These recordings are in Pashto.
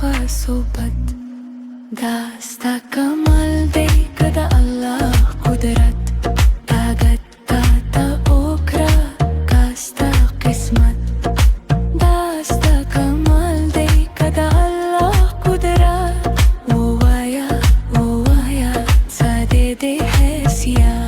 صوبت داستا کمال دی کدا الله قدرت طاقت تا اوکرا کاستا قسمت داستا کمال دی کدا الله قدرت ووایا ساده دی حیثیت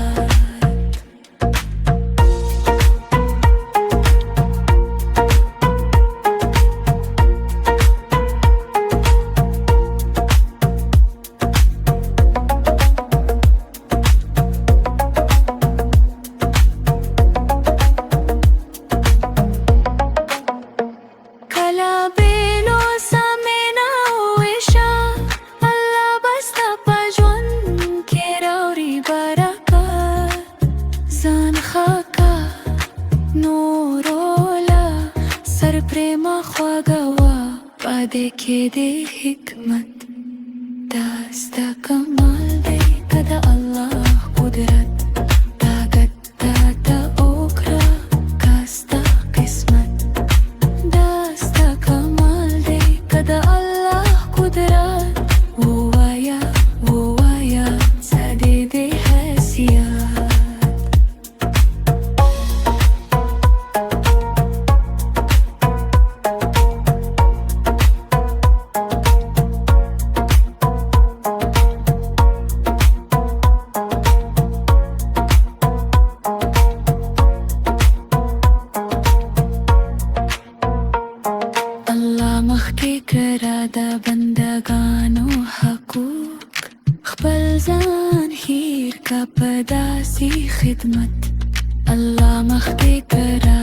सर प्रेमा ख्वागवा पादे के दे हिकमत दास्ता कमाल दे कदा अल्लाह कुदरत ताकत ता ओखरा कास्ता किस्मत दास्ता कमाल दे कदा अल्लाह कुदरत वो वाया सादे दे हैसियत مخکې کرا دا بندگانو حقوق خپل ځان هیر کا پداسي خدمت الله مخکې کرا